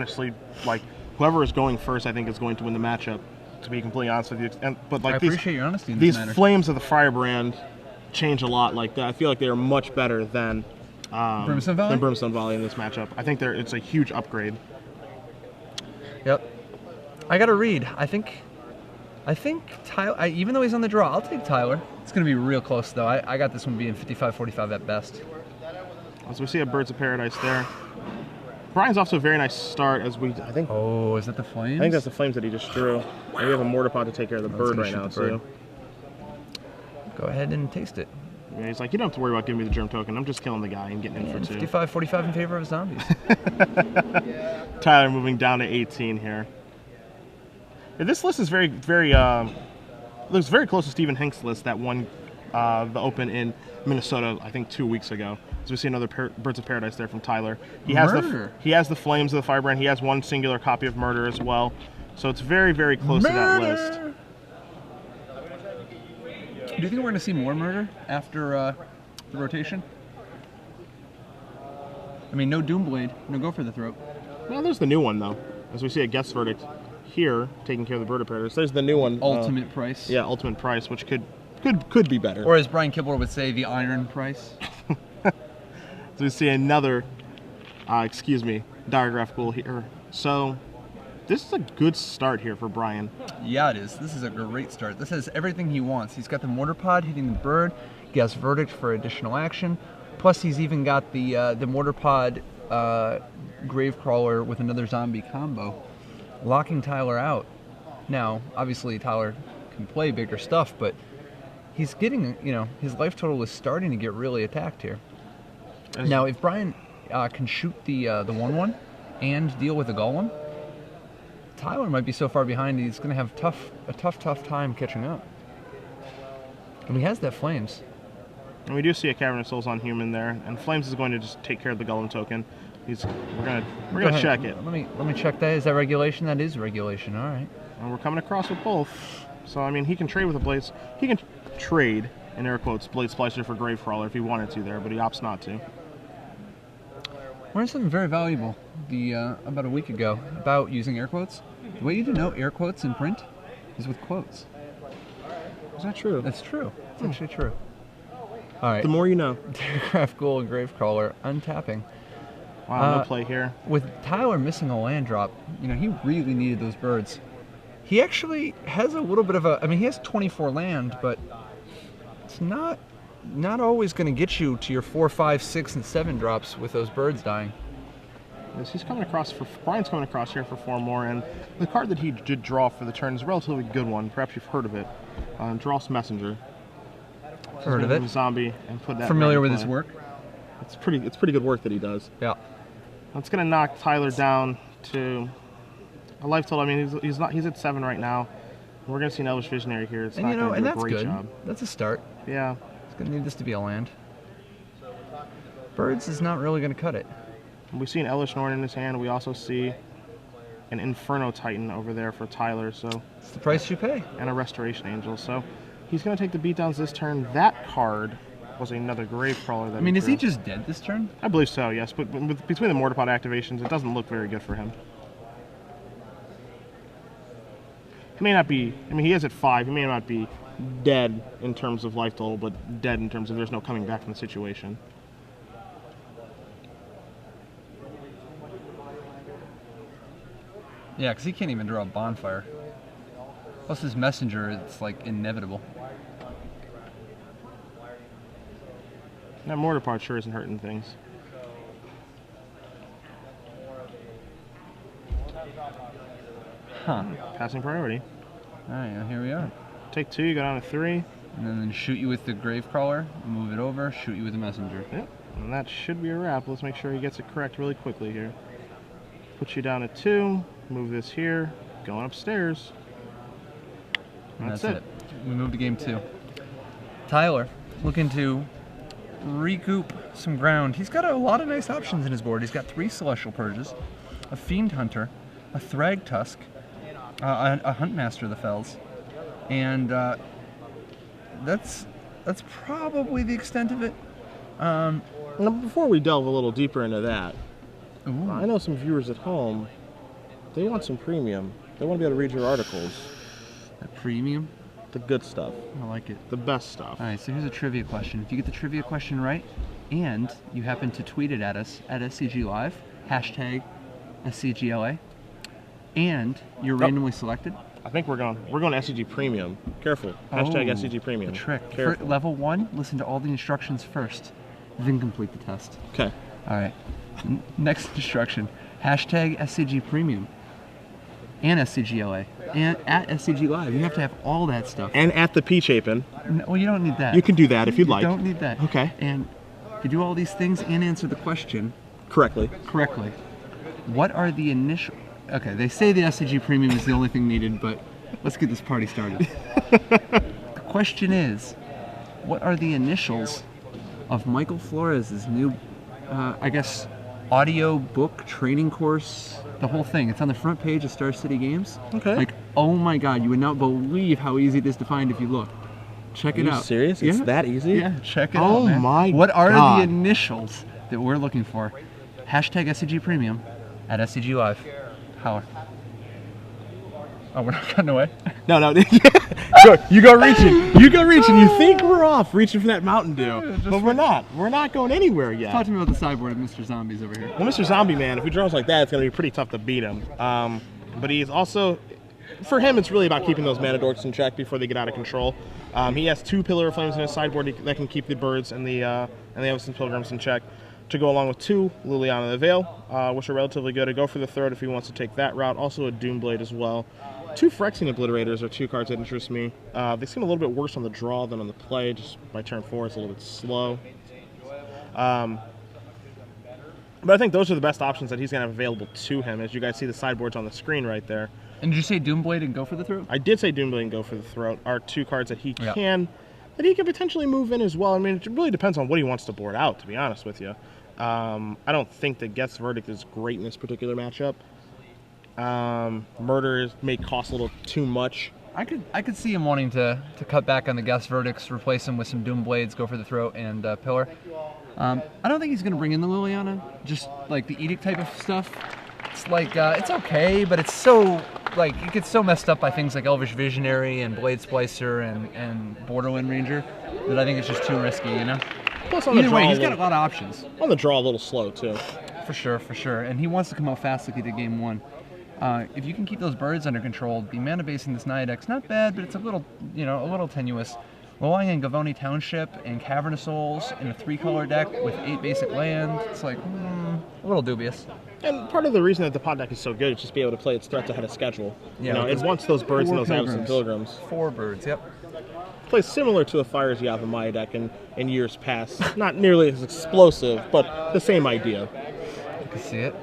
honestly, like, whoever is going first, I think, is going to win the matchup, to be completely honest with you. But like, I appreciate your honesty in these this matter. flames of the Firebrand change a lot. Like, I feel like they are much better than Brimstone Valley in this matchup. I think it's a huge upgrade. Yep. I got to read. I think Tyler, even though he's on the draw, I'll take Tyler. It's going to be real close, though. I got this one being 55-45 at best. As we see a Birds of Paradise there. Brian's off to a very nice start as we, I think... Oh, is that the flames? I think that's the flames that he just drew. And we have a mortar pot to take care of the bird right now, too. Go ahead and taste it. Yeah, he's like, you don't have to worry about giving me the germ token. I'm just killing the guy and getting in for 2. 55-45 in favor of zombies. Tyler moving down to 18 here. Yeah, this list is very looks very close to Stephen Hink's list that won the Open in Minnesota, I think 2 weeks ago. So we see another Birds of Paradise there from Tyler. He has the flames of the Firebrand. He has one singular copy of Murder as well. So it's very, very close to that list. Do you think we're going to see more Murder after the rotation? I mean, no Doomblade, no Go for the Throat. Well, there's the new one, though. As we see a guest verdict here, taking care of the Bird of Paradise. There's the new one. Ultimate Price. Yeah, Ultimate Price, which could be better. Or as Brian Kibler would say, the Iron Price. So we see another, Diagraph Ghoul here. So this is a good start here for Brian. Yeah, it is. This is a great start. This has everything he wants. He's got the Mortar Pod hitting the bird, guest verdict for additional action. Plus, he's even got the Mortar Pod Gravecrawler with another zombie combo, locking Tyler out. Now, obviously, Tyler can play bigger stuff, but he's getting, his life total is starting to get really attacked here. Now, if Brian can shoot the 1/1 and deal with the Golem, Tyler might be so far behind he's going to have a tough time catching up. And he has that Flames. And we do see a Cavern of Souls on human there, and Flames is going to just take care of the Golem token. We're gonna check it. Let me check that. Is that regulation? That is regulation. All right. And we're coming across with both. So I mean, he can trade with the Blades. He can trade in air quotes Blade Splicer for Gravecrawler if he wanted to there, but he opts not to. Learned something very valuable about a week ago about using air quotes. The way you denote air quotes in print is with quotes. Is that true? That's true. It's actually true. All right. The more you know. Diagraph Ghoul and Gravecrawler untapping. Wow, no play here. With Tyler missing a land drop, he really needed those birds. He actually has a little bit of he has 24 land, but it's not always going to get you to your 4, 5, 6, and 7 drops with those birds dying. Yes, Brian's coming across here for 4 more, and the card that he did draw for the turn is a relatively good one. Perhaps you've heard of it. Dross Messenger. Heard of it. Zombie and put that. Familiar with his work? It's pretty good work that he does. Yeah. That's gonna knock Tyler down to a life total. I mean, he's at 7 right now. We're gonna see an Elvish Visionary here. It's not gonna do a great job. That's a start. Yeah. He's gonna need this to be a land. Birds is not really gonna cut it. We see an Elvish Norn in his hand. We also see an Inferno Titan over there for Tyler. So it's the price you pay. And a Restoration Angel. So he's gonna take the beatdowns this turn. That card was another Gravecrawler. I mean, is he just dead this turn? I believe so, yes. But between the Mortar Pot activations, it doesn't look very good for him. He may not be, he is at 5. He may not be dead in terms of life total, but dead in terms of there's no coming back from the situation. Yeah, because he can't even draw a Bonfire. Plus his Messenger, it's like inevitable. That Mortar Pot sure isn't hurting things. Huh. Passing priority. Alright, well, here we are. Take 2, you go down to 3. And then shoot you with the Gravecrawler, move it over, shoot you with the Messenger. Yep, and that should be a wrap. Let's make sure he gets it correct really quickly here. Put you down to 2, move this here, going upstairs. That's it. We move to game 2. Tyler, looking to recoup some ground. He's got a lot of nice options in his board. He's got 3 Celestial Purges, a Fiend Hunter, a Thrag Tusk, a Huntmaster of the Fells, and that's probably the extent of it. Now, before we delve a little deeper into that, ooh. I know some viewers at home They want some premium. They want to be able to read your articles. A premium? The good stuff. I like it. The best stuff. All right, so here's a trivia question. If you get the trivia question right, and you happen to tweet it at us at SCG Live, hashtag SCGLA, and you're randomly selected. I think we're going SCG Premium. Careful. Hashtag SCG Premium. The trick. Careful. For level 1, listen to all the instructions first, then complete the test. Okay. All right. Next instruction. Hashtag SCG Premium and SCGLA and at SCG Live. You have to have all that stuff. And at the Peach Apin. No, well, you don't need that. You can do that if you'd like. You don't need that. Okay. And if you do all these things and answer the question correctly, what are the initial... Okay, they say the SCG Premium is the only thing needed, but let's get this party started. The question is, what are the initials of Michael Flores' new, I guess, audio book training course? The whole thing. It's on the front page of Star City Games. Okay. Like, oh my God, you would not believe how easy it is to find if you look. Check it out. Are you serious? It's that easy? Yeah, check it out, Oh man. my What are God. the initials that we're looking for? Hashtag SCG Premium at SCG Live. Holler. Oh, we're not cutting away? No. You go reaching. You think we're off reaching for that Mountain Dew. But we're not. We're not going anywhere yet. Talk to me about the sideboard of Mr. Zombies over here. Well, Mr. Zombie, man, if he draws like that, it's going to be pretty tough to beat him. But he's also... For him, it's really about keeping those mana dorks in check before they get out of control. He has 2 Pillar of Flames in his sideboard that can keep the birds and the Evanston Pilgrims in check, to go along with 2 Liliana the Veil, which are relatively good to go for the throat if he wants to take that route. Also a Doomblade as well. 2 Phyrexian Obliterators are 2 cards that interest me. They seem a little bit worse on the draw than on the play. Just by turn 4, it's a little bit slow. But I think those are the best options that he's going to have available to him. As you guys see, the sideboard's on the screen right there. And did you say Doomblade and go for the throat? I did say Doomblade and go for the throat are 2 cards that he can potentially move in as well. I mean, it really depends on what he wants to board out, to be honest with you. I don't think that Geth's Verdict is great in this particular matchup. Murder may cost a little too much. I could see him wanting to cut back on the Geth's Verdicts, replace him with some Doomblades, go for the throat, and Pillar. I don't think he's going to bring in the Liliana, just like the Edict type of stuff. It's like, it's okay, but it's so, like, it gets so messed up by things like Elvish Visionary and Blade Splicer and Borderwind Ranger that I think it's just too risky, you know? Plus on the Either draw way, he's got a lot of options. On the draw, a little slow, too. For sure. And he wants to come out fast like he did game 1. If you can keep those birds under control, the mana base in this Naya deck's not bad, but it's a little, a little tenuous. Relying on Gavoni Township and Cavernous Souls in a 3-color deck with 8 basic land, it's like, a little dubious. And part of the reason that the pot deck is so good is just be able to play its threats ahead of schedule. Yeah, it wants those birds and those Evanston Pilgrims. 4 birds, yep. Plays similar to the Fires Yava Maya deck in years past. Not nearly as explosive, but the same idea. You can see it.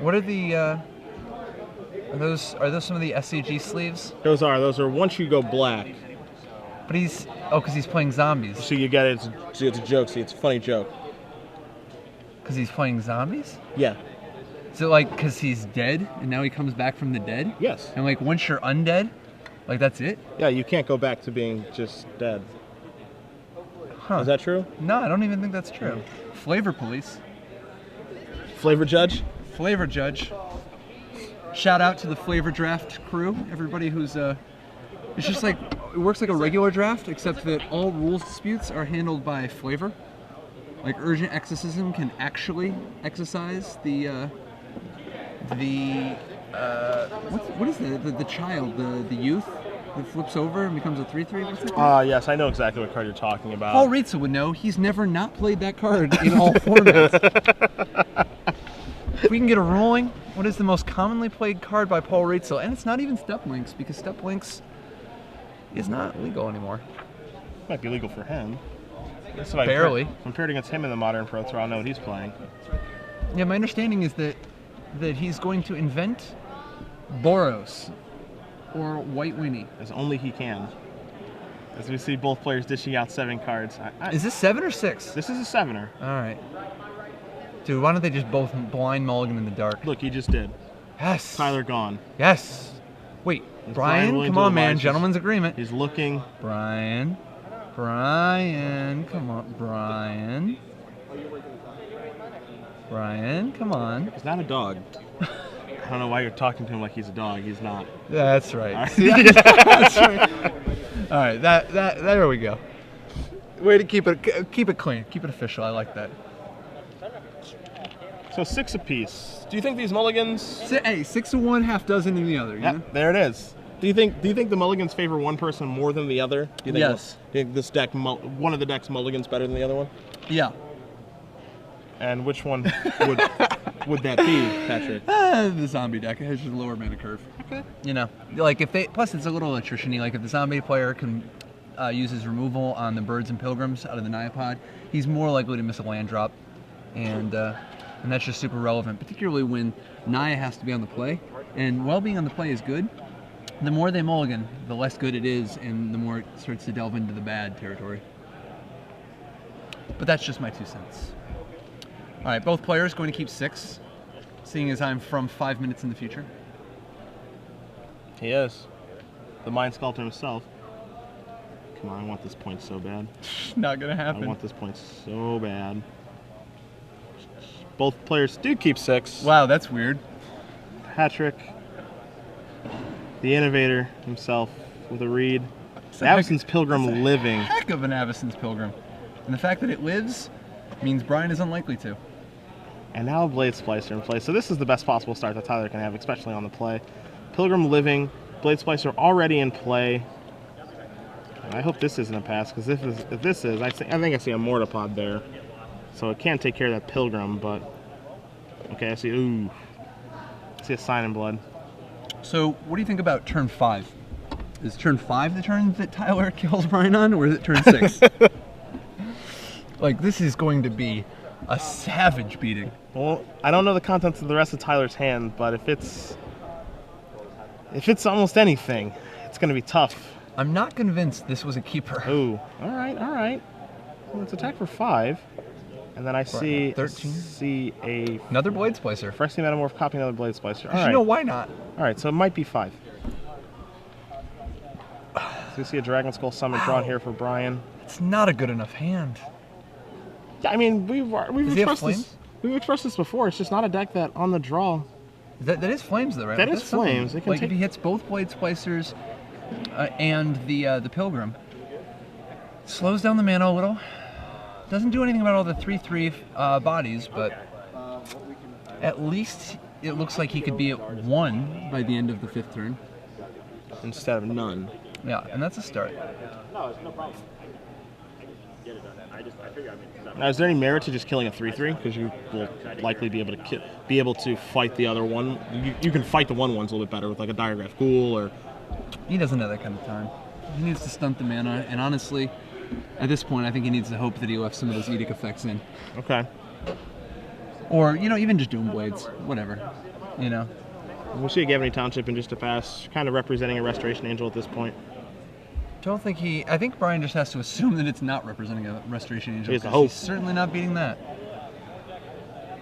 What are the, are those some of the SCG sleeves? Those are once you go black. But because he's playing zombies. So you get it, it's a joke, see, it's a funny joke. Because he's playing zombies? Yeah. So like, because he's dead, and now he comes back from the dead? Yes. And like, once you're undead, like that's it? Yeah, you can't go back to being just dead. Huh. Is that true? No, I don't even think that's true. Flavor Police. Flavor Judge? Flavor Judge. Shout out to the Flavor Draft crew. Everybody who's, it's just like, it works like a regular draft, except that all rules disputes are handled by Flavor. Like Urgent Exorcism can actually exercise what is the child, the youth that flips over and becomes a 3/3? What's that called? Yes, I know exactly what card you're talking about. Paul Ritza would know. He's never not played that card in all formats. If we can get a ruling, what is the most commonly played card by Paul Ritzel? And it's not even Step Links, because Step Links is not legal anymore. Might be legal for him. Barely. Compared against him in the Modern Pro Tour, I'll know what he's playing. Yeah, my understanding is that he's going to invent Boros or White Winnie. As only he can. As we see both players dishing out 7 cards. Is this 7 or 6? This is a 7er. All right. Dude, why don't they just both blind mulligan in the dark? Look, he just did. Yes. Tyler gone. Yes. Wait, Brian, come on, man. Gentleman's agreement. He's looking. Brian, come on, Brian. Brian, come on. He's not a dog. I don't know why you're talking to him like he's a dog. He's not. That's right. All right. That's right. All right, there we go. Way to keep it clean, keep it official. I like that. So 6 apiece. Do you think these mulligans? Hey, 6 of one, half dozen in the other. You know? There it is. Do you think the mulligans favor one person more than the other? Do you think Yes. Do you think this deck, one of the decks mulligans better than the other one? Yeah. And which one would that be, Patrick? The zombie deck has just a lower mana curve. Okay. You know, like if they plus it's a little attrition-y. Like if the zombie player can use his removal on the birds and pilgrims out of the Nyapod, he's more likely to miss a land drop, and that's just super relevant, particularly when Naya has to be on the play. And while being on the play is good, the more they mulligan, the less good it is, and the more it starts to delve into the bad territory. But that's just my 2 cents. All right, both players going to keep 6, seeing as I'm from 5 minutes in the future. He is. The Mind Sculptor himself. Come on, I want this point so bad. Not gonna happen. I want this point so bad. Both players do keep 6. Wow, that's weird. Patrick, the innovator himself, with a read. Avacyn's Pilgrim living. Heck of an Avacyn's Pilgrim. And the fact that it lives means Brian is unlikely to. And now Blade Splicer in play. So this is the best possible start that Tyler can have, especially on the play. Pilgrim living, Blade Splicer already in play. And I hope this isn't a pass, because if this is, I think I see a Mortipod there. So it can't take care of that Pilgrim, but... Okay, I see a Sign in Blood. So what do you think about turn 5? Is turn 5 the turn that Tyler kills Brian on, or is it turn 6? Like, this is going to be a savage beating. Well, I don't know the contents of the rest of Tyler's hand, but if it's almost anything, it's going to be tough. I'm not convinced this was a keeper. Ooh, all right. Well, let's attack for 5, and then I see 13. See a Another Blade Splicer. freshly metamorph, copy another Blade Splicer. All You right. know, why not? All right, so it might be 5. So we see a Dragon Skull summon drawn here for Brian. It's not a good enough hand. Yeah, I mean, we've Does he have expressed this. flames? We've expressed this before. It's just not a deck that on the draw. That is flames, though, right? That Like, is that's something. flames. It can Like take- if he hits both Blade Splicers and the Pilgrim, slows down the mana a little. Doesn't do anything about all the 3/3 bodies, but at least it looks like he could be at 1 by the end of the 5th turn. Instead of none. Yeah, and that's a start. Now, is there any merit to just killing a 3/3? Because you will likely be able to fight the other one. You can fight the 1/1s a little bit better with like a Diregraph Ghoul or. He doesn't have that kind of time. He needs to stunt the mana, and honestly, at this point, I think he needs to hope that he left some of those Edict effects in. Okay. Or, you know, even just Doom Blades. Whatever. You know? We'll see a Gavany Township in just a pass, kind of representing a Restoration Angel at this point. I think Brian just has to assume that it's not representing a Restoration Angel. He has to 'cause hope. He's certainly not beating that.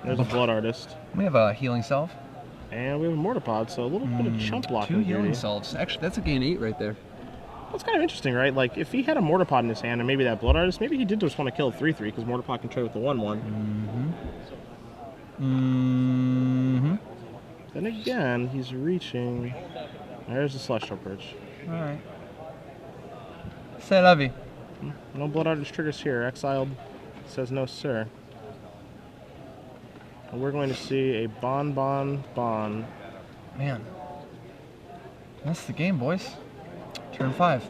There's a Blood Artist. We have a Healing Salve. And we have a Mortipod, so a little bit of chump block 2 in Healing here. Salves. Actually, that's a gain 8 right there. That's kind of interesting, right? Like, if he had a Mortipod in his hand and maybe that Blood Artist, maybe he did just want to kill a 3/3 because Mortipod can trade with the 1/1. Then again, he's reaching. There's the Celestial Perch. Alright. C'est la vie. No Blood Artist triggers here. Exiled says no, sir. And we're going to see a Bon. Man. That's the game, boys. Turn 5.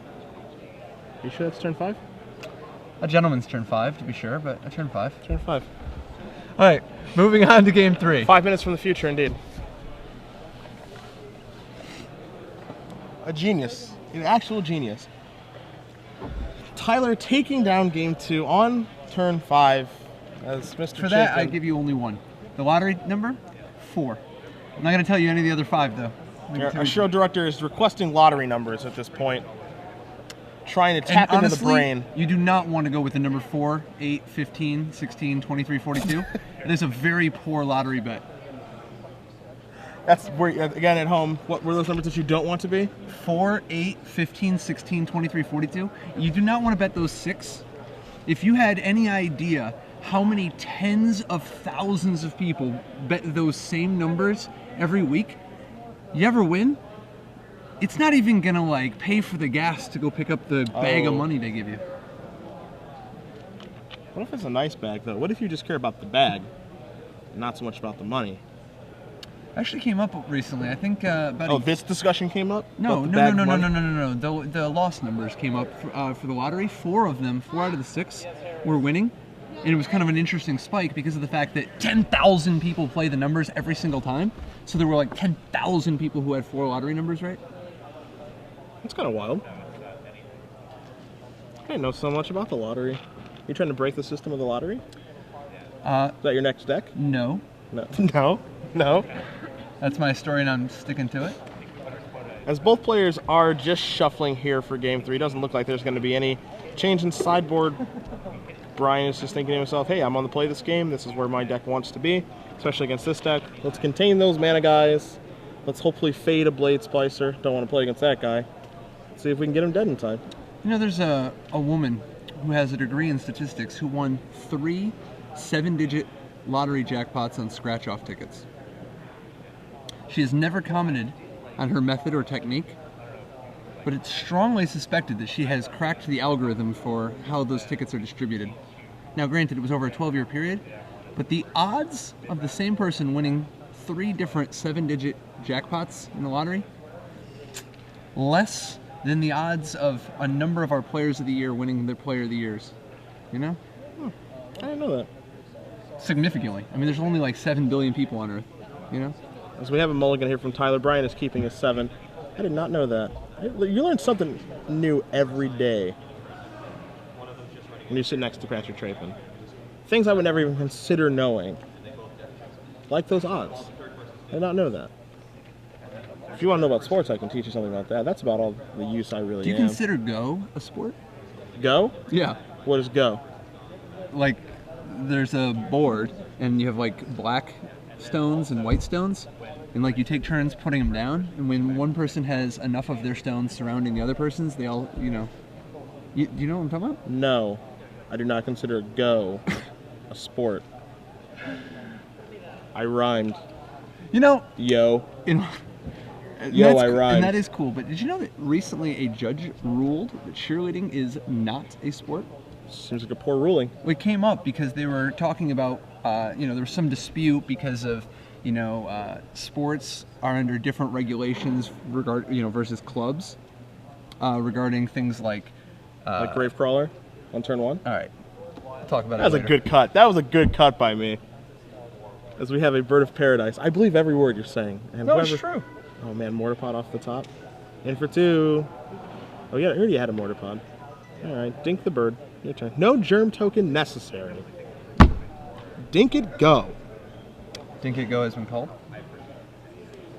You sure that's turn 5? A gentleman's turn 5, to be sure, but a turn 5. Turn 5. Alright, moving on to game 3. 5 minutes from the future, indeed. A genius. An actual genius. Tyler taking down game 2 on turn 5 as Mr. For that, I Chapin. give you only 1. The lottery number? 4. I'm not going to tell you any of the other 5, though. Our show director is requesting lottery numbers at this point. Trying to tap into the brain. You do not want to go with the number 4, 8, 15, 16, 23, 42. It is a very poor lottery bet. That's where, again, at home, what were those numbers that you don't want to be? 4, 8, 15, 16, 23, 42. You do not want to bet those 6. If you had any idea how many tens of thousands of people bet those same numbers every week. You ever win? It's not even gonna like pay for the gas to go pick up the bag of money they give you. What if it's a nice bag though? What if you just care about the bag, and not so much about the money? Actually came up recently. I think about this discussion came up? No. The loss numbers came up for the lottery. 4 out of the 6 were winning, and it was kind of an interesting spike because of the fact that 10,000 people play the numbers every single time. So there were like 10,000 people who had 4 lottery numbers right. That's kind of wild. I didn't know so much about the lottery. You trying to break the system of the lottery? Is that your next deck? No. No. That's my story, and I'm sticking to it. As both players are just shuffling here for Game 3, it doesn't look like there's going to be any change in sideboard. Brian is just thinking to himself, hey, I'm on the play this game. This is where my deck wants to be, especially against this deck. Let's contain those mana guys. Let's hopefully fade a Blade Splicer. Don't want to play against that guy. See if we can get him dead in time. You know, there's a woman who has a degree in statistics who won 3 7-digit lottery jackpots on scratch-off tickets. She has never commented on her method or technique, but it's strongly suspected that she has cracked the algorithm for how those tickets are distributed. Now, granted, it was over a 12-year period, but the odds of the same person winning 3 different 7-digit jackpots in the lottery, less than the odds of a number of our players of the year winning their player of the years. You know? I didn't know that. Significantly. I mean, there's only like 7 billion people on Earth, you know? As we have a mulligan here from Tyler, Brian is keeping his 7. I did not know that. You learn something new every day when you sit next to Patrick Trapin. Things I would never even consider knowing. Like those odds. I did not know that. If you want to know about sports, I can teach you something about that. That's about all the use I really am. Do you consider Go a sport? Go? Yeah. What is Go? Like, there's a board, and you have like black stones and white stones, and like you take turns putting them down, and when one person has enough of their stones surrounding the other person's, they all, you know. You know what I'm talking about? No. I do not consider Go a sport. I rhymed. You know. Yo. I rhymed. And that is cool, but did you know that recently a judge ruled that cheerleading is not a sport? Seems like a poor ruling. Well, it came up because they were talking about, there was some dispute because of, sports are under different regulations versus clubs, regarding things like Gravecrawler on turn 1. All right, we'll talk about that was later. a good cut. That was a good cut by me. As we have a Bird of Paradise. I believe every word you're saying. And no, it's true. Oh man, Mortar Pod off the top. In for 2. Oh yeah, I already had a Mortar Pod. All right, Dink the Bird. Your turn. No germ token necessary. Dink it, go. Dink it, go has been called.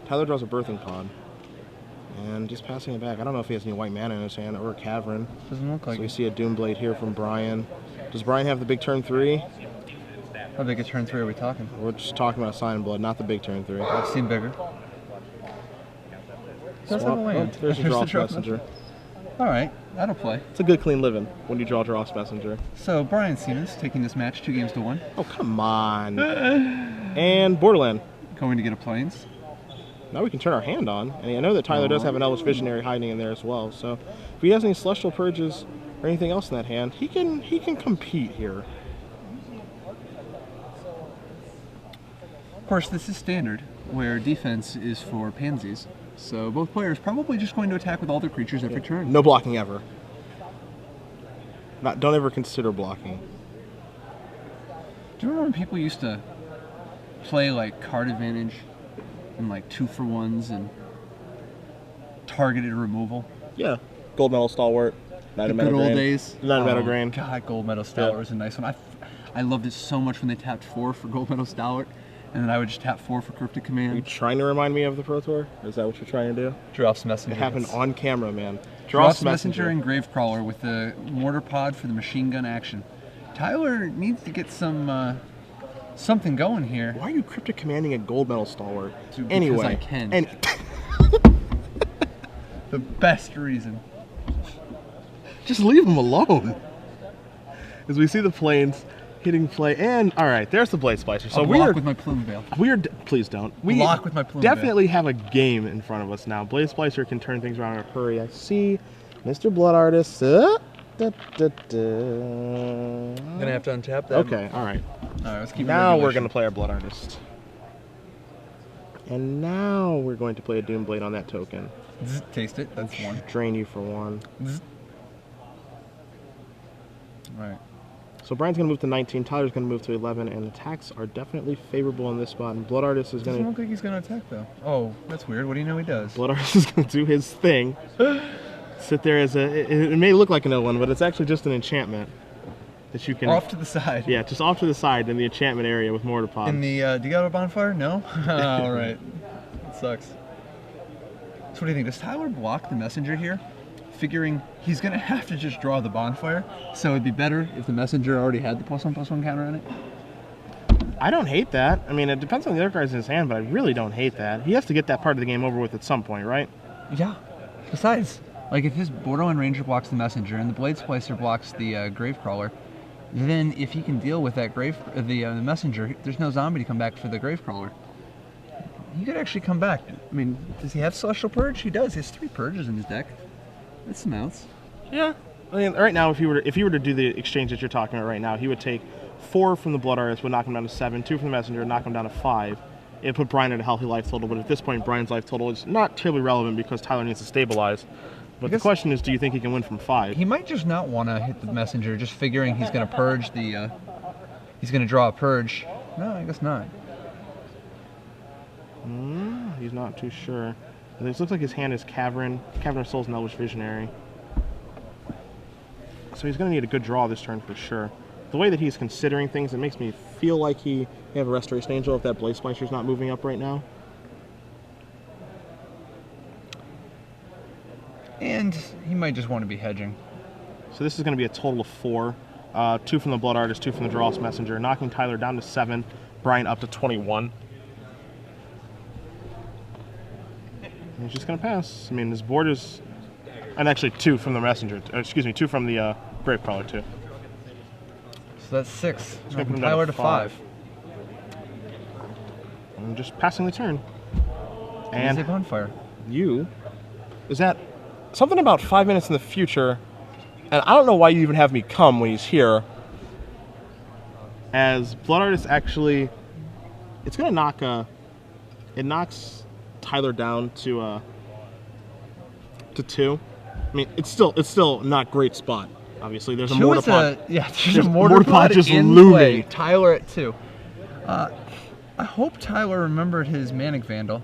Tyler draws a Birthing Pod. And just passing it back. I don't know if he has any white mana in his hand or a Cavern. Doesn't look like so we it. see a Doomblade here from Brian. Does Brian have the big turn 3? How big a turn 3 are we talking? We're just talking about Sign and Blood, not the big turn 3. I've seen bigger. That's not a land. Oh, there's a Dross Messenger. All right, that'll play. It's a good clean living when you draw Dross Messenger. So Brian Siemens taking this match 2-1. Oh, come on. And Borderland. Going to get a Plains. Now we can turn our hand on. And I know that Tyler does have an Elvish Visionary hiding in there as well. So if he has any Celestial Purges or anything else in that hand, he can compete here. Of course, this is standard, where defense is for pansies. So both players probably just going to attack with all their creatures every turn. No blocking ever. Don't ever consider blocking. Do you remember when people used to play like card advantage and like 2-for-1s and targeted removal? Yeah. Gold Medal Stalwart. The good old days. Knight of Meadow Grain. God, Gold Medal Stalwart was a nice one. I loved it so much when they tapped 4 for Gold Medal Stalwart. And then I would just tap 4 for Cryptic Command. Are you trying to remind me of the Pro Tour? Is that what you're trying to do? Dross Messenger. It happened on camera, man. Dross Messenger and Gravecrawler with the Mortar Pod for the machine gun action. Tyler needs to get some something going here. Why are you Cryptic Commanding a Gold Medal Stalwart? Because I can. The best reason. Just leave him alone. As we see the Plains, hitting play, and all right, there's the Blade Splicer. So I'll block with my Plume Veil. Please don't. We Block with my Plume Veil. definitely have a game in front of us now. Blade Splicer can turn things around in a hurry. I see Mr. Blood Artist. Gonna have to untap that. Okay, all right. All right, let's keep. Now we're gonna play our Blood Artist, and now we're going to play a Doomblade on that token. Taste it. That's one. Drain you for 1. All right. So Brian's going to move to 19, Tyler's going to move to 11, and attacks are definitely favorable in this spot. And Blood Artist is going Doesn't to... look like he's gonna attack though. Oh, that's weird. What do you know he does? Blood Artist is going to do his thing. Sit there as a... It may look like an L1, but it's actually just an enchantment that you can... Off to the side. Yeah, just off to the side in the enchantment area with Mortar Pod. In the do you got a bonfire? No. All right. It sucks. So what do you think? Does Tyler block the messenger here? Figuring he's gonna have to just draw the bonfire, so it'd be better if the messenger already had the +1/+1 counter on it. I don't hate that. I mean, it depends on the other cards in his hand, but I really don't hate that. He has to get that part of the game over with at some point, right? Yeah. Besides, like if his Borderland Ranger blocks the messenger and the Blade Splicer blocks the Gravecrawler, then if he can deal with that the messenger, there's no zombie to come back for the Gravecrawler. He could actually come back. I mean, does he have Celestial Purge? He does. He has 3 Purges in his deck. That's some outs. Yeah. I mean, right now, if he were to do the exchange that you're talking about right now, he would take 4 from the Blood Artist, would knock him down to 7, 2 from the Messenger, knock him down to 5. It put Brian at a healthy life total, but at this point, Brian's life total is not terribly relevant because Tyler needs to stabilize. But the question is, do you think he can win from 5? He might just not want to hit the messenger, just figuring he's going to purge the. He's going to draw a purge. No, I guess not. He's not too sure. This looks like his hand is Cavern of Souls and Elvish Visionary. So he's going to need a good draw this turn for sure. The way that he's considering things, it makes me feel like he may have a Restoration Angel if that Blade Splicer's not moving up right now. And he might just want to be hedging. So this is going to be a total of 4. 2 from the Blood Artist, 2 from the Drawless Messenger, knocking Tyler down to 7, Brian up to 21. And he's just going to pass. I mean, his board is... And actually 2 from the Messenger. Excuse me, 2 from the Gravecrawler, too. So that's 6. Knocking Tyler to 5. I'm just passing the turn. And a bonfire. You... Is that... Something about 5 minutes in the future... And I don't know why you even have me come when he's here. As Blood Artist actually... It's going to knock It knocks Tyler down to 2. I mean, it's still not great spot. Obviously, there's a Mortar Pod. There's a Mortar Pod just in looming. Play. Tyler at 2. I hope Tyler remembered his Manic Vandal.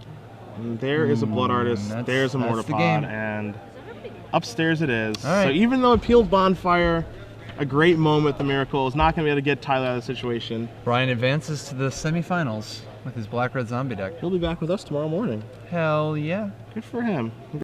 And there is a Blood Artist. There's a Mortar Pod, and upstairs it is. Right. So even though it peeled Bonfire, a great moment, the Miracle is not going to be able to get Tyler out of the situation. Brian advances to the semifinals with his Black-Red Zombie deck. He'll be back with us tomorrow morning. Hell yeah. Good for him.